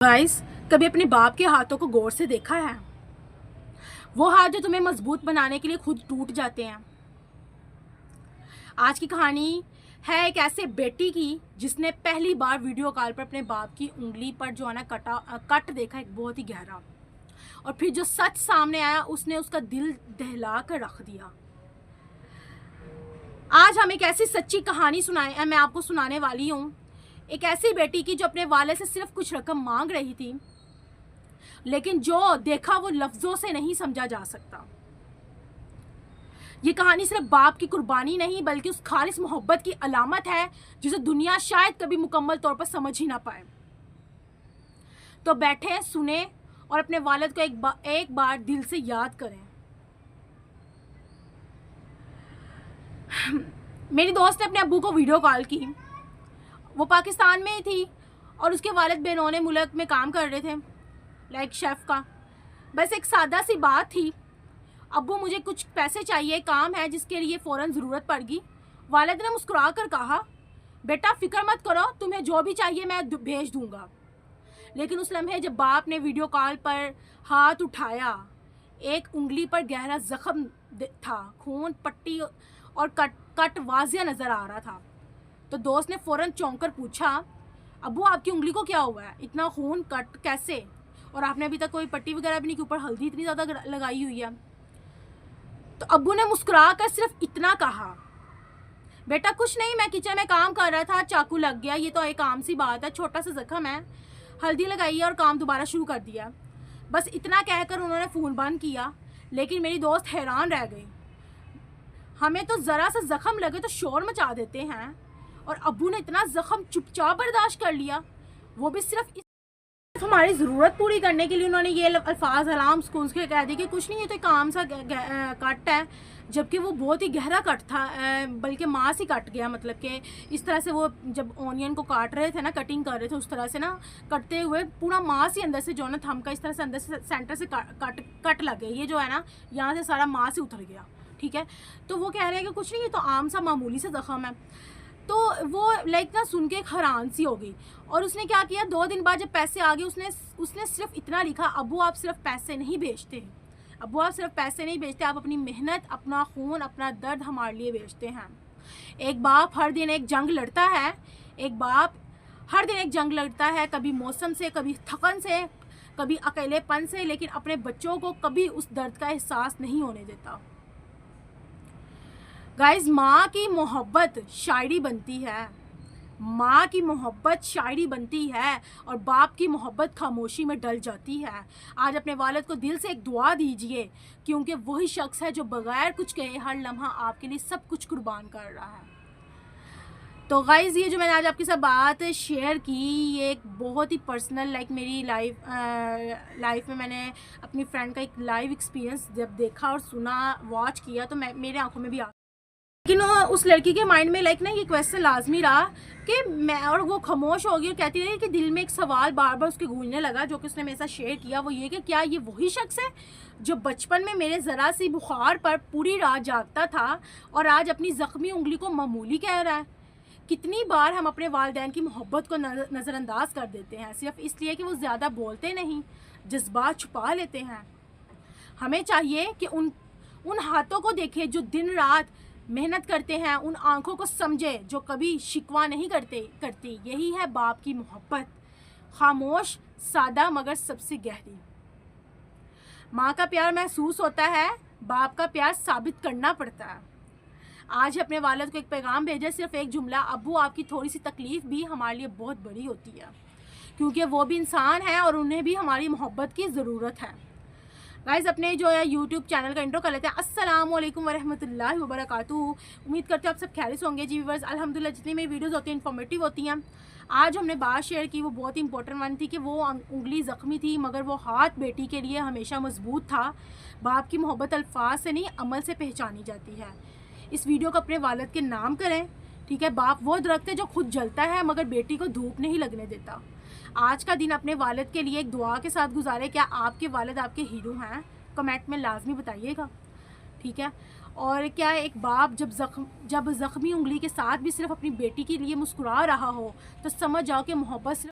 Guys, कभी अपने बाप के हाथों को गौर से देखा है? वो हाथ जो तुम्हें मजबूत बनाने के लिए खुद टूट जाते हैं। आज की कहानी है एक ऐसे बेटी की जिसने पहली बार वीडियो कॉल पर अपने बाप की उंगली पर जो है ना कट देखा, एक बहुत ही गहरा। और फिर जो सच सामने आया उसने उसका दिल दहला कर रख दिया। आज हम एक ऐसी सच्ची कहानी सुनाए मैं आपको सुनाने वाली हूँ। एक ऐसी बेटी की जो अपने वाले से सिर्फ कुछ रकम मांग रही थी, लेकिन जो देखा वो लफ्जों से नहीं समझा जा सकता। ये कहानी सिर्फ बाप की कुर्बानी नहीं बल्कि उस खालिस मोहब्बत की अलामत है जिसे दुनिया शायद कभी मुकम्मल तौर पर समझ ही ना पाए। तो बैठे, सुने और अपने वालिद को एक बार दिल से याद करें। मेरी दोस्त ने अपने अब्बू को वीडियो कॉल की। वो पाकिस्तान में ही थी और उसके वालिद बेनौने मुल्क में काम कर रहे थे, लाइक शेफ़ का। बस एक सादा सी बात थी, अब्बू मुझे कुछ पैसे चाहिए, काम है जिसके लिए फ़ौरन ज़रूरत पड़ गई। वालिद ने मुस्कुरा कर कहा, बेटा फ़िक्र मत करो, तुम्हें जो भी चाहिए मैं भेज दूँगा। लेकिन उस लम्हे जब बाप ने वीडियो कॉल पर हाथ उठाया, एक उंगली पर गहरा ज़ख्म था, खून, पट्टी और कट वाज़िया नज़र आ रहा था। तो दोस्त ने फ़ौरन चौंक कर पूछा, अब्बू आपकी उंगली को क्या हुआ है? इतना खून, कट कैसे? और आपने अभी तक कोई पट्टी वगैरह भी नहीं की, ऊपर हल्दी इतनी ज़्यादा लगाई हुई है। तो अब्बू ने मुस्कुरा कर सिर्फ इतना कहा, बेटा कुछ नहीं, मैं किचन में काम कर रहा था, चाकू लग गया, ये तो एक आम सी बात है, छोटा सा जख्म है, हल्दी लगाई है और काम दोबारा शुरू कर दिया। बस इतना कहकर उन्होंने फ़ोन बंद किया। लेकिन मेरी दोस्त हैरान रह गई। हमें तो ज़रा सा जख्म लगे तो शोर मचा देते हैं, और अब्बू ने इतना जख्म चुपचाप बर्दाश्त कर लिया, वो भी सिर्फ हमारी ज़रूरत पूरी करने के लिए। उन्होंने ये अल्फाज हराम स्कूल के कह दिए कि कुछ नहीं, ये तो एक आम सा कट है, जबकि वो बहुत ही गहरा कट था, बल्कि मांस ही कट गया। मतलब कि इस तरह से वो जब ऑनियन को काट रहे थे ना, कटिंग कर रहे थे, उस तरह से ना कटते हुए पूरा मांस ही अंदर से जो है ना थम का इस तरह से अंदर से सेंटर से कट लग गया। ये जो है ना यहाँ से सारा मांस ही उतर गया। ठीक है, तो वो कह रहे हैं कि कुछ नहीं, ये तो आम सा मामूली सा जख्म है। तो वो लाइक ना सुन के हैरान सी हो गई। और उसने क्या किया, 2 दिन बाद जब पैसे आ गए, उसने सिर्फ इतना लिखा, अब्बू आप सिर्फ पैसे नहीं बेचते, अब्बू आप सिर्फ पैसे नहीं बेचते, आप अपनी मेहनत, अपना खून, अपना दर्द हमारे लिए बेचते हैं। एक बाप हर दिन एक जंग लड़ता है, एक बाप हर दिन एक जंग लड़ता है, कभी मौसम से, कभी थकन से, कभी अकेलेपन से, लेकिन अपने बच्चों को कभी उस दर्द का एहसास नहीं होने देता। गाइज, माँ की मोहब्बत शायरी बनती है, माँ की मोहब्बत शायरी बनती है, और बाप की मोहब्बत खामोशी में डल जाती है। आज अपने वालिद को दिल से एक दुआ दीजिए, क्योंकि वही शख्स है जो बगैर कुछ कहे हर लम्हा आपके लिए सब कुछ कुर्बान कर रहा है। तो गाइज़, ये जो मैंने आज आपके साथ बात शेयर की, ये एक बहुत ही पर्सनल, लाइक मेरी लाइफ में मैंने अपनी फ्रेंड का एक लाइव एक्सपीरियंस जब देखा और सुना, वॉच किया, तो मेरे आंखों में भी आ। लेकिन उस लड़की के माइंड में लाइक ना ये क्वेश्चन लाजमी रहा कि मैं, और वो खामोश हो गई और कहती रही कि दिल में एक सवाल बार बार उसके गूंजने लगा, जो कि उसने मेरे साथ शेयर किया। वो ये कि क्या ये वही शख्स है जो बचपन में मेरे ज़रा सी बुखार पर पूरी रात जागता था और आज अपनी ज़ख्मी उंगली को मामूली कह रहा है? कितनी बार हम अपने वालिदैन की मोहब्बत को नज़रअंदाज कर देते हैं सिर्फ इसलिए कि वो ज़्यादा बोलते नहीं, जज्बात छुपा लेते हैं। हमें चाहिए कि उन हाथों को देखें जो दिन रात मेहनत करते हैं, उन आंखों को समझे जो कभी शिकवा नहीं करती। यही है बाप की मोहब्बत, खामोश, सादा, मगर सबसे गहरी। माँ का प्यार महसूस होता है, बाप का प्यार साबित करना पड़ता है। आज अपने वालिद को एक पैगाम भेजे, सिर्फ एक जुमला, अब्बू आपकी थोड़ी सी तकलीफ़ भी हमारे लिए बहुत बड़ी होती है, क्योंकि वो भी इंसान है और उन्हें भी हमारी मोहब्बत की ज़रूरत है। गाइज़, अपने जो है यूट्यूब चैनल का इंट्रो कर लेते हैं। अस्सलाम वालेकुम वरहमतुल्लाहि वबरकातुहू। उम्मीद करते हैं आप सब खैरियत होंगे जी व्यूअर्स। अल्हम्दुलिल्लाह, जितनी मेरी वीडियोस होती हैं इन्फॉर्मेटिव होती हैं। आज हमने बात शेयर की, वो बहुत ही इंपॉर्टेंट वन थी कि वो उंगली ज़ख्मी थी, मगर वो हाथ बेटी के लिए हमेशा मजबूत था। बाप की मोहब्बत अल्फाज से नहीं, अमल से पहचानी जाती है। इस वीडियो को अपने वालिद के नाम करें, ठीक है। बाप वो दरख्त है जो खुद जलता है मगर बेटी को धूप नहीं लगने देता। आज का दिन अपने वालिद के लिए एक दुआ के साथ गुजारे। क्या आपके वालिद आपके हीरो हैं? कमेंट में लाजमी बताइएगा, ठीक है। और क्या एक बाप जब ज़ख्मी उंगली के साथ भी सिर्फ अपनी बेटी के लिए मुस्कुरा रहा हो, तो समझ जाओ कि मोहब्बत